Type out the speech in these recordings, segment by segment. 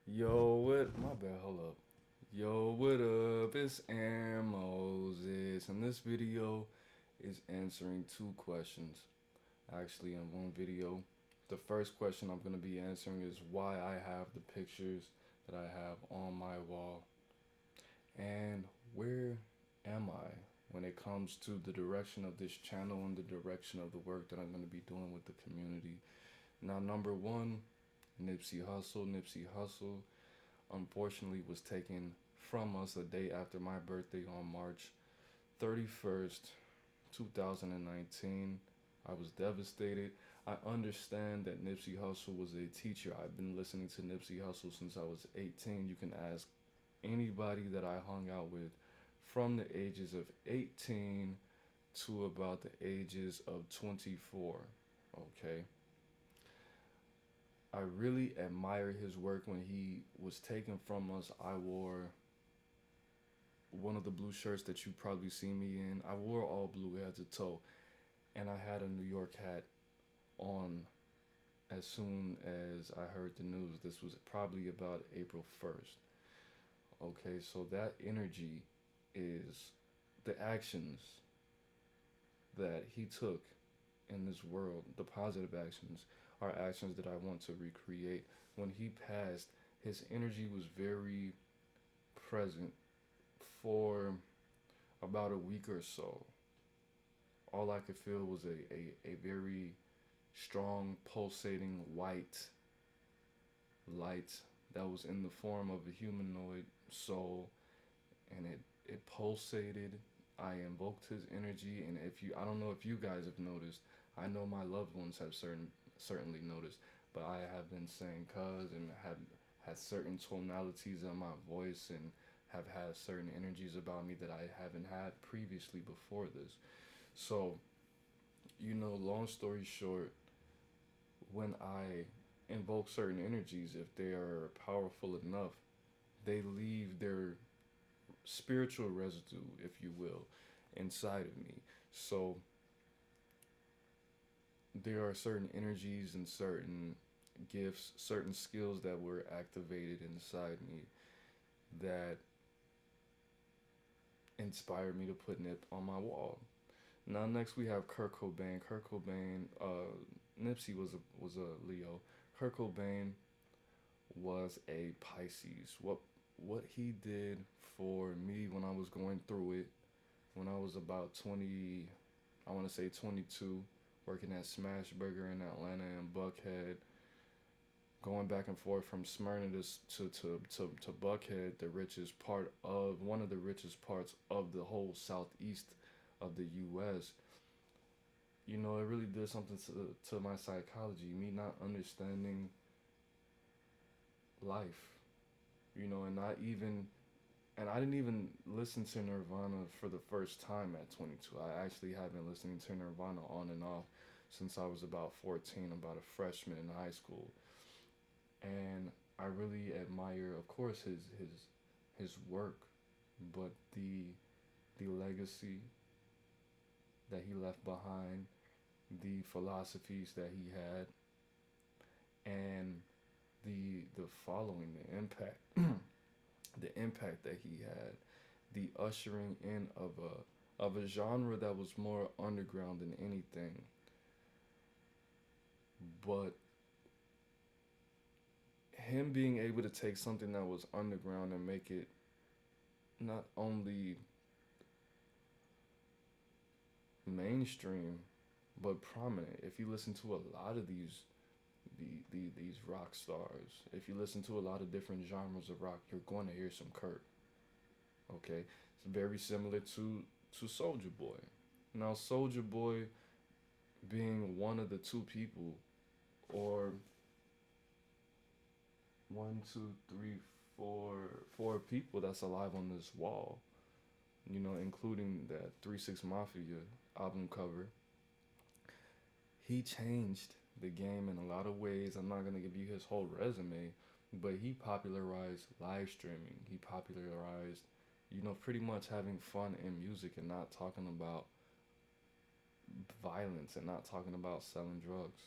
Yo, what? My bad, hold up. Yo, what up? It's Aaron Moses, and this video is answering two questions. Actually, in one video. The first question I'm going to be answering is why I have the pictures that I have on my wall, and where am I when it comes to the direction of this channel and the direction of the work that I'm going to be doing with the community. Now, number one, Nipsey Hussle. Nipsey Hussle unfortunately was taken from us a day after my birthday on March 31st, 2019. I was devastated. I understand that Nipsey Hussle was a teacher. I've been listening to Nipsey Hussle since I was 18. You can ask anybody that I hung out with from the ages of 18 to about the ages of 24. Okay. I really admire his work. When he was taken from us, I wore one of the blue shirts that you probably see me in. I wore all blue head to toe, and I had a New York hat on as soon as I heard the news. This was probably about April 1st. Okay, so that energy is the actions that he took in this world. The positive actions are actions that I want to recreate. When he passed, his energy was very present for about a week or so. All I could feel was a very strong, pulsating white light that was in the form of a humanoid soul, and it pulsated. I invoked his energy, and I don't know if you guys have noticed. I know my loved ones have certainly noticed, but I have been saying "cuz" and have had certain tonalities in my voice and have had certain energies about me that I haven't had previously before this. So, long story short, when I invoke certain energies, if they are powerful enough, they leave their spiritual residue, if you will, inside of me. So there are certain energies and certain gifts, certain skills that were activated inside me that inspired me to put Nip on my wall. Now, next we have Kurt Cobain. Kurt Cobain, Nipsey was a Leo. Kurt Cobain was a Pisces. What he did for me when I was going through it, when I was about 20, I want to say 22, working at Smash Burger in Atlanta and Buckhead, going back and forth from Smyrna to Buckhead, one of the richest parts of the whole southeast of the U.S. It really did something to my psychology, me not understanding life, and and I didn't even listen to Nirvana for the first time at 22. I actually have been listening to Nirvana on and off since I was about 14, about a freshman in high school. And I really admire, of course, his work, but the legacy that he left behind, the philosophies that he had, and the following, the impact, the impact that he had, the ushering in of a genre that was more underground than anything. But him being able to take something that was underground and make it not only mainstream but prominent. If you listen to a lot of these rock stars, if you listen to a lot of different genres of rock, you're going to hear some Kurt. Okay, it's very similar to Soldier Boy. Now, Soldier Boy being one of the two people, or one, two, three, four people that's alive on this wall, including that 3 6 Mafia album cover. He changed the game in a lot of ways. I'm not going to give you his whole resume, but he popularized live streaming. He popularized, pretty much having fun in music and not talking about violence and not talking about selling drugs.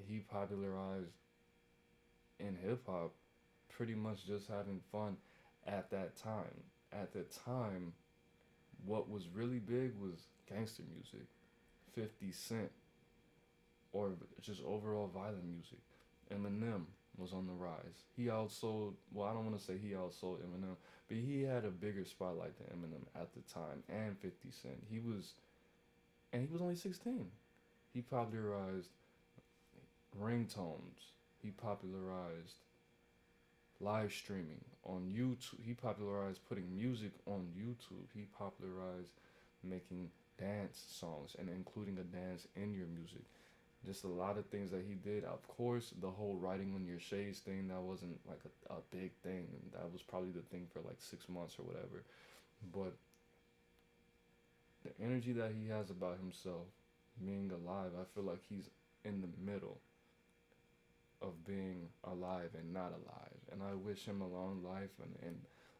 He popularized in hip hop, pretty much just having fun at that time. At the time, what was really big was gangster music, 50 Cent, or just overall violent music. Eminem was on the rise. He outsold, well, I don't want to say he outsold Eminem, but he had a bigger spotlight than Eminem at the time, and 50 Cent. And he was only 16. He popularized ringtones. He popularized live streaming on YouTube. He popularized putting music on YouTube. He popularized making dance songs and including a dance in your music. Just a lot of things that he did. Of course, the whole writing on your shades thing, that wasn't like a big thing. That was probably the thing for like 6 months or whatever. But the energy that he has about himself being alive, I feel like he's in the middle of being alive and not alive. And I wish him a long life and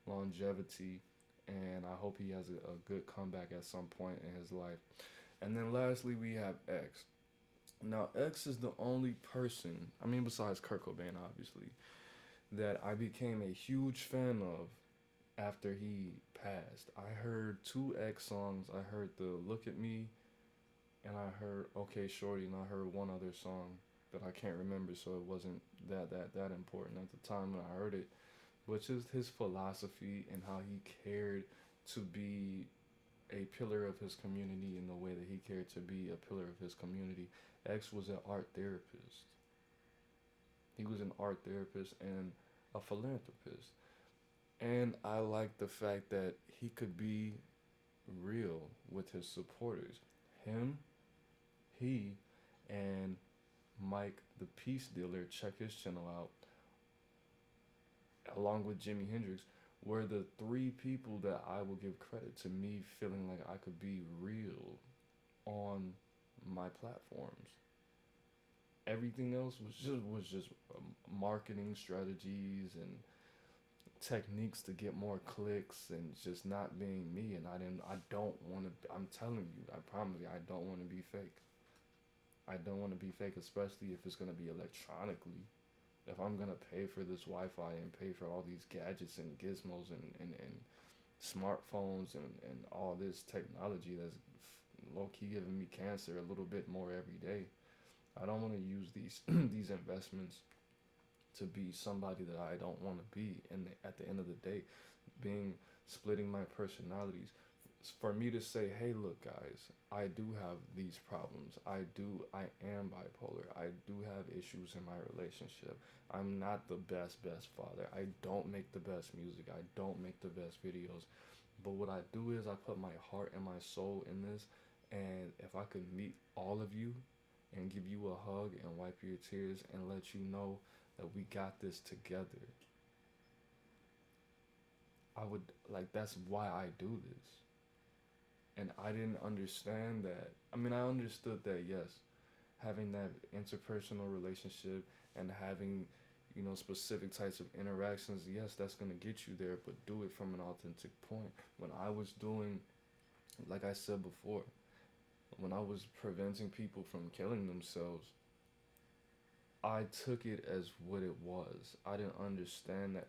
longevity. And I hope he has a good comeback at some point in his life. And then lastly, we have X. Now, X is the only person, I mean, besides Kurt Cobain, obviously, that I became a huge fan of after he passed. I heard two X songs. I heard the Look at Me, and I heard Okay Shorty, and I heard one other song that I can't remember, so it wasn't that important at the time when I heard it. But just his philosophy and how he cared to be a pillar of his community in the way that he cared to be a pillar of his community. X was an art therapist. He was an art therapist and a philanthropist. And I like the fact that he could be real with his supporters. Him, he, and Mike the Peace Dealer, check his channel out, along with Jimi Hendrix, were the three people that I will give credit to me feeling like I could be real on my platforms. Everything else was just marketing strategies and techniques to get more clicks and just not being me. And I don't want to, I'm telling you, I promise you, I don't want to be fake. I don't want to be fake, especially if it's going to be electronically. If I'm going to pay for this Wi-Fi and pay for all these gadgets and gizmos and smartphones and all this technology that's low-key giving me cancer a little bit more every day, I don't want to use these these investments to be somebody that I don't want to be. And at the end of the day, being splitting my personalities, for me to say, hey, look, guys, I do have these problems. I am bipolar. I do have issues in my relationship. I'm not the best father. I don't make the best music. I don't make the best videos. But what I do is I put my heart and my soul in this. And if I could meet all of you and give you a hug and wipe your tears and let you know that we got this together, I would, like, that's why I do this. And I didn't understand that. I mean, I understood that, yes, having that interpersonal relationship and having, specific types of interactions, yes, that's going to get you there, but do it from an authentic point. When I was doing, like I said before, when I was preventing people from killing themselves, I took it as what it was. I didn't understand that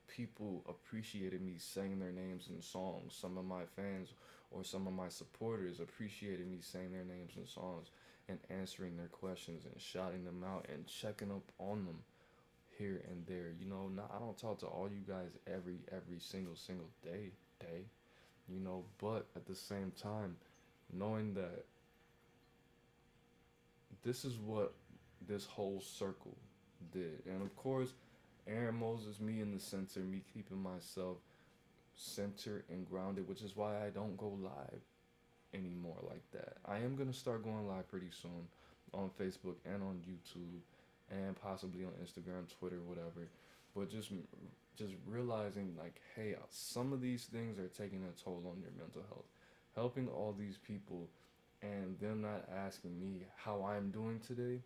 people appreciated me saying their names in songs. Some of my fans or some of my supporters appreciated me saying their names in songs and answering their questions and shouting them out and checking up on them here and there. Not, I don't talk to all you guys every single day, but at the same time, knowing that this is what this whole circle did. And of course, Aaron Moses, me in the center, me keeping myself centered and grounded, which is why I don't go live anymore like that. I am going to start going live pretty soon on Facebook and on YouTube and possibly on Instagram, Twitter, whatever. But just realizing, like, hey, some of these things are taking a toll on your mental health. Helping all these people and them not asking me how I'm doing today,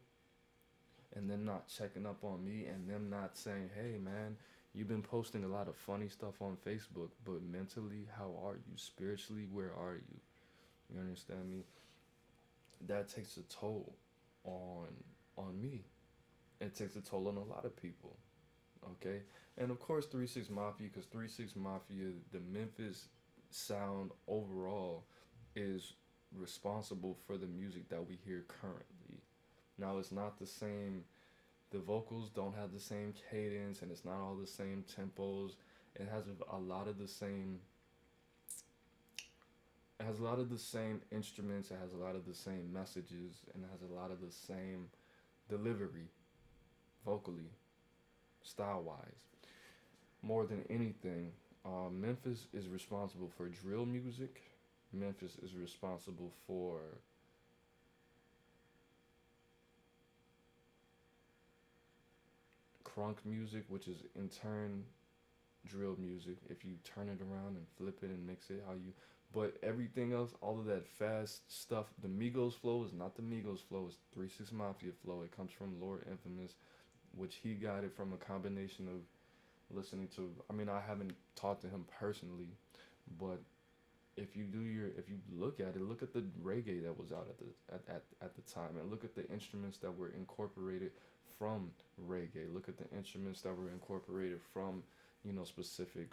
and them not checking up on me, and them not saying, hey, man, you've been posting a lot of funny stuff on Facebook, but mentally, how are you? Spiritually, where are you? You understand me? That takes a toll on me. It takes a toll on a lot of people. Okay, and of course 3 6 Mafia, because 3 6 Mafia, the Memphis sound overall is responsible for the music that we hear currently. Now it's not the same. The vocals don't have the same cadence, and it's not all the same tempos. It has a lot of the same. It has a lot of the same instruments. It has a lot of the same messages, and it has a lot of the same delivery, vocally, style wise. More than anything, Memphis is responsible for drill music. Memphis is responsible for crunk music, which is in turn drill music. If you turn it around and flip it and mix it how you, but everything else, all of that fast stuff, the Migos flow is not the Migos flow. It's 3 6 Mafia flow. It comes from Lord Infamous, which he got it from a combination of listening to. I mean, I haven't talked to him personally, but if you look at it, look at the reggae that was out at the time, and look at the instruments that were incorporated from reggae. Look at the instruments that were incorporated from, specific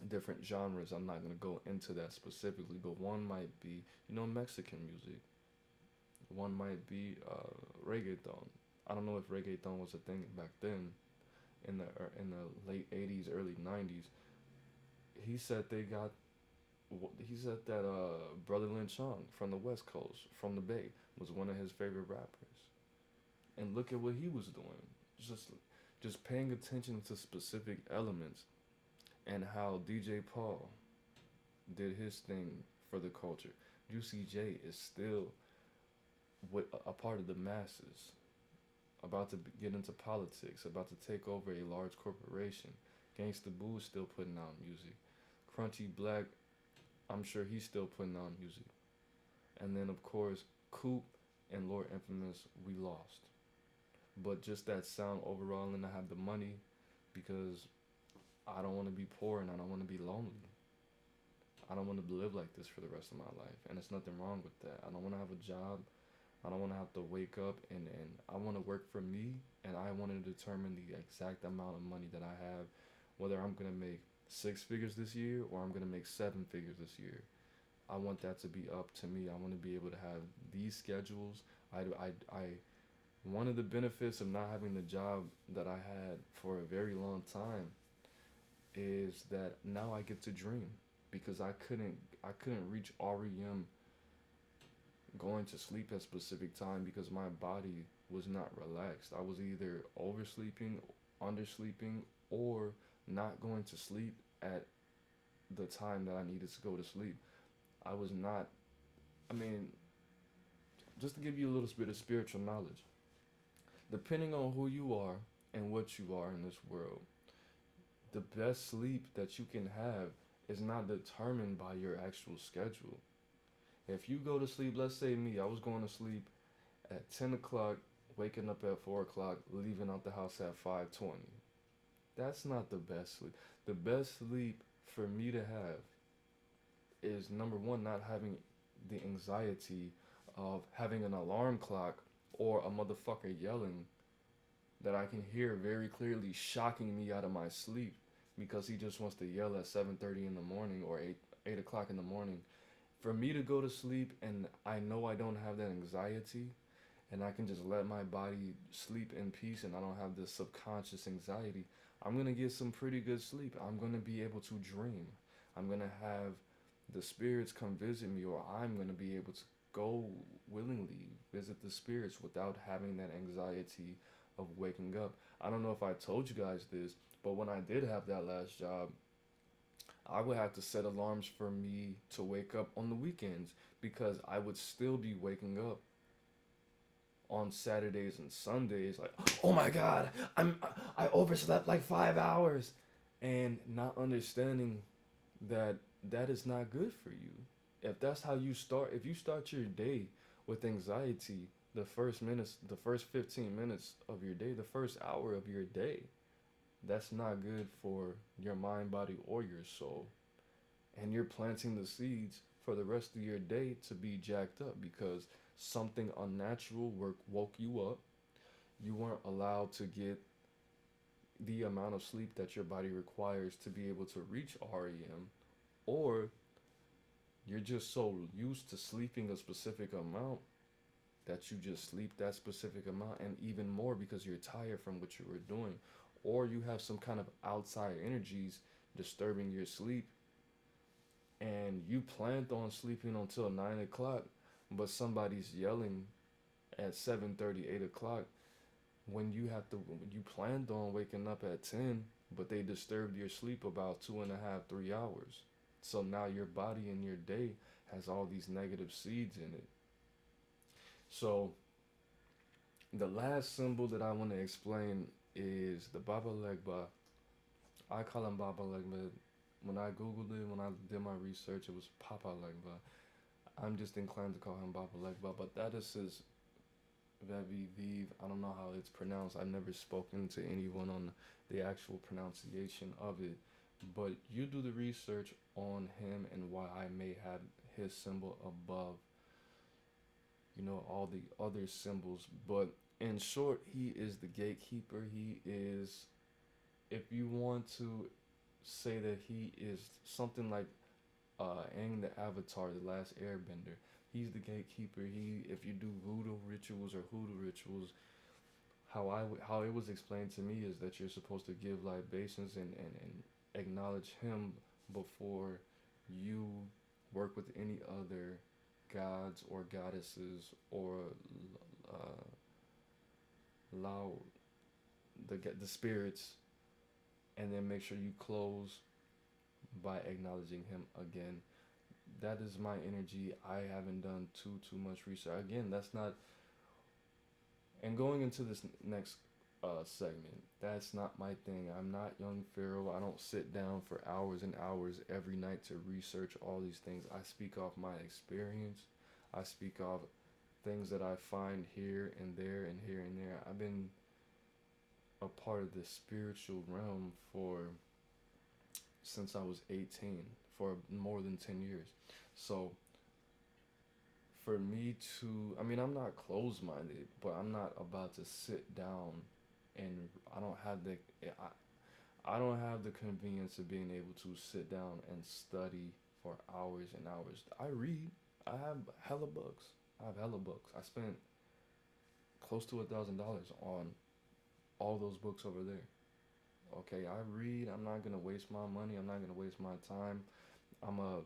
different genres. I'm not gonna go into that specifically, but one might be, Mexican music. One might be reggaeton. I don't know if reggaeton was a thing back then, in the late '80s, early '90s. He said they got. He said that Brother Lin Chung from the West Coast, from the Bay, was one of his favorite rappers. And look at what he was doing. Just just paying attention to specific elements, and how DJ Paul did his thing for the culture. Juicy J is still a part of the masses, about to get into politics, about to take over a large corporation. Gangsta Boo is still putting out music. Crunchy Black, I'm sure he's still putting out music. And then, of course, Coop and Lord Infamous, we lost. But just that sound overall, and I have the money, because I don't want to be poor and I don't want to be lonely. I don't want to live like this for the rest of my life. And there's nothing wrong with that. I don't want to have a job. I don't want to have to wake up, and I want to work for me, and I want to determine the exact amount of money that I have, whether I'm going to make 6 figures this year or I'm going to make 7 figures this year. I want that to be up to me. I want to be able to have these schedules. One of the benefits of not having the job that I had for a very long time is that now I get to dream, because I couldn't reach REM going to sleep at a specific time because my body was not relaxed. I was either oversleeping, undersleeping, or not going to sleep at the time that I needed to go to sleep. I was not, I mean, just to give you a little bit of spiritual knowledge, depending on who you are and what you are in this world, the best sleep that you can have is not determined by your actual schedule. If you go to sleep, let's say me, I was going to sleep at 10 o'clock, waking up at 4 o'clock, leaving out the house at 5:20. That's not the best sleep. The best sleep for me to have is, number one, not having the anxiety of having an alarm clock or a motherfucker yelling that I can hear very clearly, shocking me out of my sleep because he just wants to yell at 7:30 in the morning or 8 o'clock in the morning. For me to go to sleep and I know I don't have that anxiety, and I can just let my body sleep in peace, and I don't have this subconscious anxiety, I'm going to get some pretty good sleep. I'm going to be able to dream. I'm going to have the spirits come visit me, or I'm going to be able to go willingly visit the spirits without having that anxiety of waking up. I don't know if I told you guys this, but when I did have that last job, I would have to set alarms for me to wake up on the weekends, because I would still be waking up on Saturdays and Sundays like, oh my god, I overslept like 5 hours, and not understanding that that is not good for you. If that's how you start, if you start your day with anxiety, the first 15 minutes of your day, the first hour of your day, that's not good for your mind, body, or your soul. And you're planting the seeds for the rest of your day to be jacked up because something unnatural woke you up. you weren't allowed to get the amount of sleep that your body requires to be able to reach REM, or you're just so used to sleeping a specific amount that you just sleep that specific amount and even more because you're tired from what you were doing, or you have some kind of outside energies disturbing your sleep, and you planned on sleeping until 9 o'clock, but somebody's yelling at 7:30, 8 o'clock, when you planned on waking up at 10, but they disturbed your sleep about 2.5, 3 hours. So now your body and your day has all these negative seeds in it. So the last symbol that I want to explain is the Baba Legba. I call him Baba Legba. When I googled it, when I did my research, it was Papa Legba. I'm just inclined to call him Baba Legba, but that is his Vevi Vive. I don't know how it's pronounced. I've never spoken to anyone on the actual pronunciation of it. But you do the research on him and why I may have his symbol above, all the other symbols. But in short, he is the gatekeeper. He is, if you want to say that he is something like Aang the Avatar, the last airbender. He's the gatekeeper. If you do voodoo rituals or hoodoo rituals, how it was explained to me is that you're supposed to give libations and acknowledge him before you work with any other gods or goddesses or uh, allow the spirits, and then make sure you close by acknowledging him again. That is my energy. I haven't done too much research. Again, that's not. And going into this next segment, that's not my thing. I'm not young Pharaoh. I don't sit down for hours and hours every night to research all these things. I speak off my experience. I speak off things that I find here and there and here and there. I've been a part of the spiritual realm for since I was 18, for more than 10 years. So for me to, I mean, I'm not closed minded, but I'm not about to sit down and I don't have the, I don't have the convenience of being able to sit down and study for hours and hours. I read. I have hella books. I spent close to $1,000 on all those books over there. Okay, I read. I'm not gonna waste my money. I'm not gonna waste my time. I'm a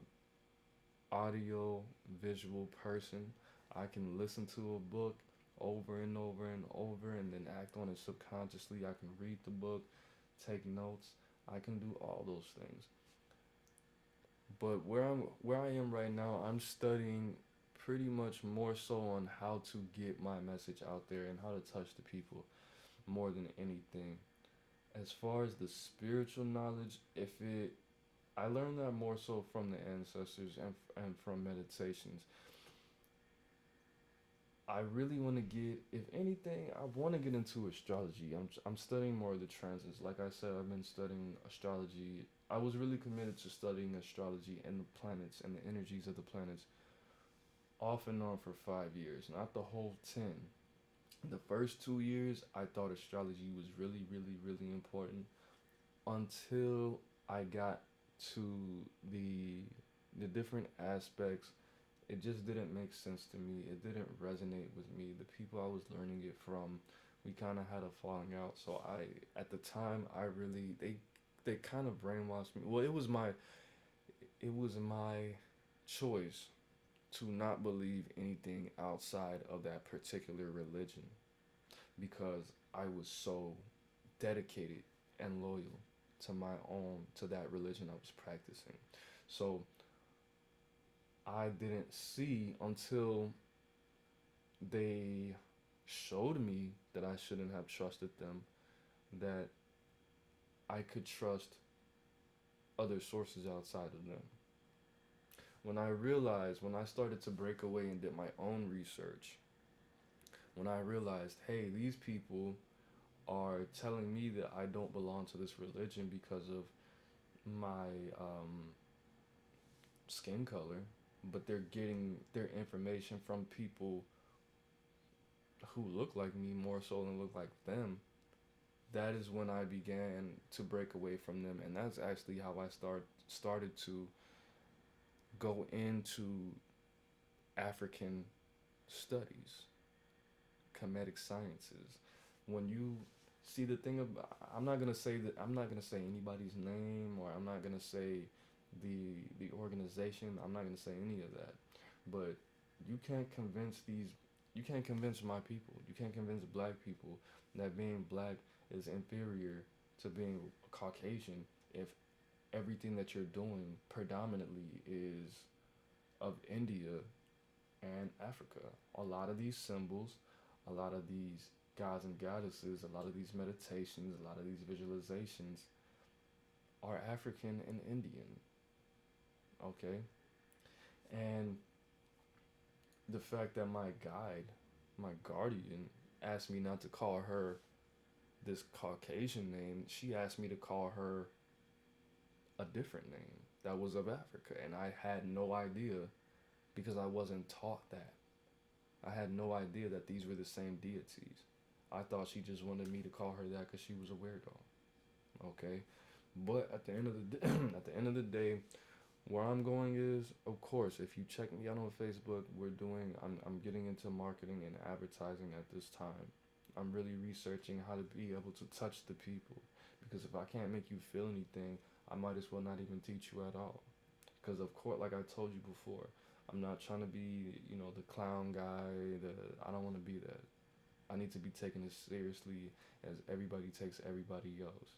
audio visual person. I can listen to a book over and over and over and then act on it subconsciously. I can read the book, take notes. I can do all those things. But where I am right now, I'm studying pretty much more so on how to get my message out there and how to touch the people more than anything. As far as the spiritual knowledge, I learned that more so from the ancestors and from meditations. I really want to get, if anything, I want to get into astrology. I'm studying more of the transits. Like I said, I've been studying astrology. I was really committed to studying astrology and the planets and the energies of the planets off and on for 5 years, not the whole 10. The first 2 years, I thought astrology was really, really, really important until I got to the different aspects. It just didn't make sense to me. It didn't resonate with me. The people I was learning it from, we kind of had a falling out. So at the time, they kind of brainwashed me. Well, it was my choice to not believe anything outside of that particular religion because I was so dedicated and loyal to that religion I was practicing. So I didn't see until they showed me that I shouldn't have trusted them, that I could trust other sources outside of them. When I started to break away and did my own research, when I realized, hey, these people are telling me that I don't belong to this religion because of my skin color, but they're getting their information from people who look like me more so than look like them, that is when I began to break away from them, and that's actually how I started to go into African studies, comedic sciences. When you see the thing about, I'm not gonna say anybody's name, or I'm not gonna say the organization. I'm not gonna say any of that. But you can't convince these. You can't convince my people. You can't convince black people that being black is inferior to being Caucasian if everything that you're doing predominantly is of India and Africa. A lot of these symbols, a lot of these gods and goddesses, a lot of these meditations, a lot of these visualizations are African and Indian. Okay? And the fact that my guide, my guardian, asked me not to call her this Caucasian name, she asked me to call her a different name that was of Africa. And I had no idea because I wasn't taught that. I had no idea that these were the same deities. I thought she just wanted me to call her that because she was a weirdo. Okay, but at the end of the at the end of the day, where I'm going is, of course, if you check me out on Facebook, I'm getting into marketing and advertising at this time. I'm really researching how to be able to touch the people because if I can't make you feel anything, I might as well not even teach you at all. Because of course, like I told you before, I'm not trying to be, the clown guy. I don't want to be that. I need to be taken as seriously as everybody takes everybody else.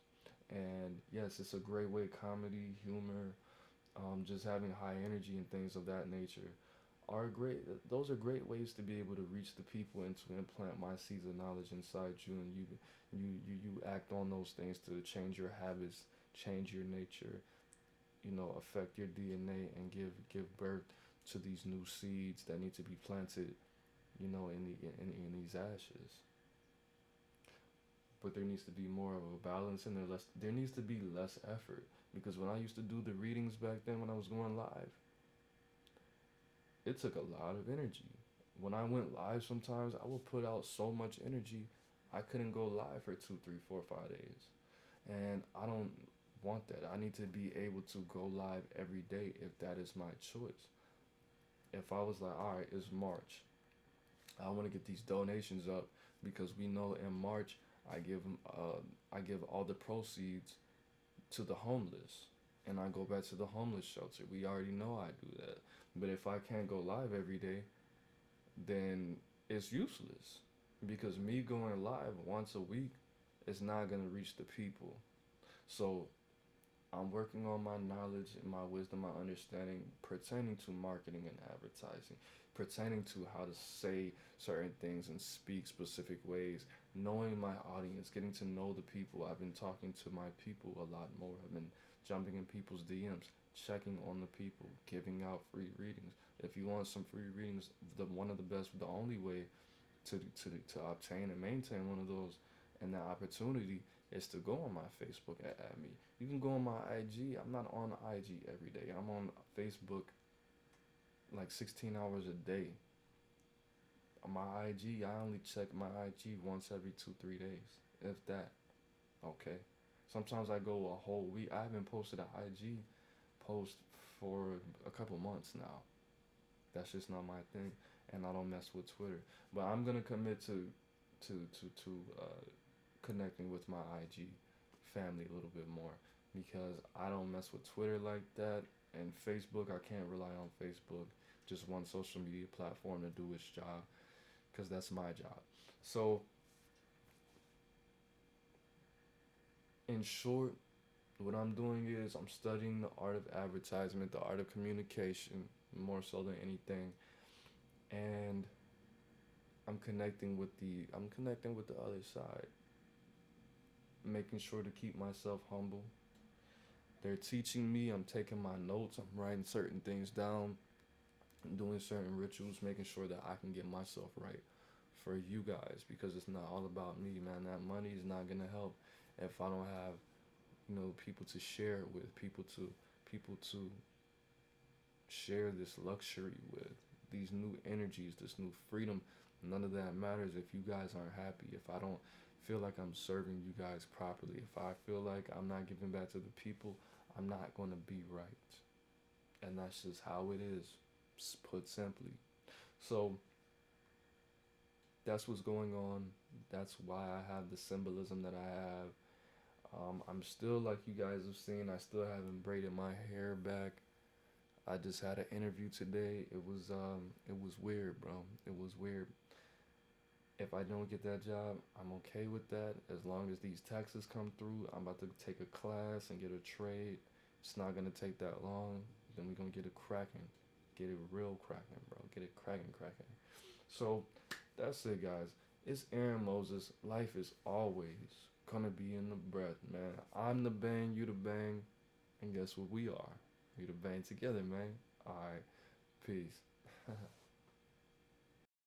And yes, it's a great way, comedy, humor, just having high energy and things of that nature are great. Those are great ways to be able to reach the people and to implant my seeds of knowledge inside you, and you act on those things to change your habits, change your nature, affect your DNA and give birth to these new seeds that need to be planted, in these ashes. But there needs to be more of a balance, and there needs to be less effort, because when I used to do the readings back then when I was going live, it took a lot of energy. When I went live, sometimes I would put out so much energy, I couldn't go live for 2, 3, 4, 5 days, and I don't want that. I need to be able to go live every day if that is my choice. If I was like, all right, it's March, I want to get these donations up because we know in March I give all the proceeds to the homeless, and I go back to the homeless shelter. We already know I do that. But if I can't go live every day, then it's useless because me going live once a week is not going to reach the people. So I'm working on my knowledge and my wisdom, my understanding pertaining to marketing and advertising, pertaining to how to say certain things and speak specific ways, knowing my audience, getting to know the people. I've been talking to my people a lot more. I've been jumping in people's DMs, checking on the people, giving out free readings. If you want some free readings, the only way to obtain and maintain one of those and that opportunity is to go on my Facebook and add me. You can go on my IG. I'm not on IG every day. I'm on Facebook like 16 hours a day. On my IG, I only check my IG once every 2, 3 days, if that. Okay. Sometimes I go a whole week. I haven't posted an IG post for a couple months now. That's just not my thing, and I don't mess with Twitter. But I'm gonna commit to connecting with my IG family a little bit more because I don't mess with Twitter like that, and Facebook, I can't rely on Facebook, just one social media platform to do its job, because that's my job. So in short, what I'm doing is I'm studying the art of advertisement, the art of communication, more so than anything, and I'm connecting with the other side, making sure to keep myself humble. They're teaching me, I'm taking my notes, I'm writing certain things down, I'm doing certain rituals, making sure that I can get myself right for you guys, because it's not all about me, man. That money is not gonna help if I don't have, people to share it with, people to share this luxury with, these new energies, this new freedom None of that matters if you guys aren't happy. If I don't feel like I'm serving you guys properly, if I feel like I'm not giving back to the people, I'm not going to be right. And that's just how it is, put simply. So that's what's going on. That's why I have the symbolism that I have. I'm still, like you guys have seen, I still haven't braided my hair back. I just had an interview today. It was weird, bro. It was weird. If I don't get that job, I'm okay with that. As long as these taxes come through, I'm about to take a class and get a trade. It's not gonna take that long. Then we're gonna get it cracking. Get it real cracking, bro. Get it cracking, cracking. So that's it, guys. It's Aaron Moses. Life is always gonna be in the breath, man. I'm the bang, you the bang, and guess what we are? We the bang together, man. Alright, peace.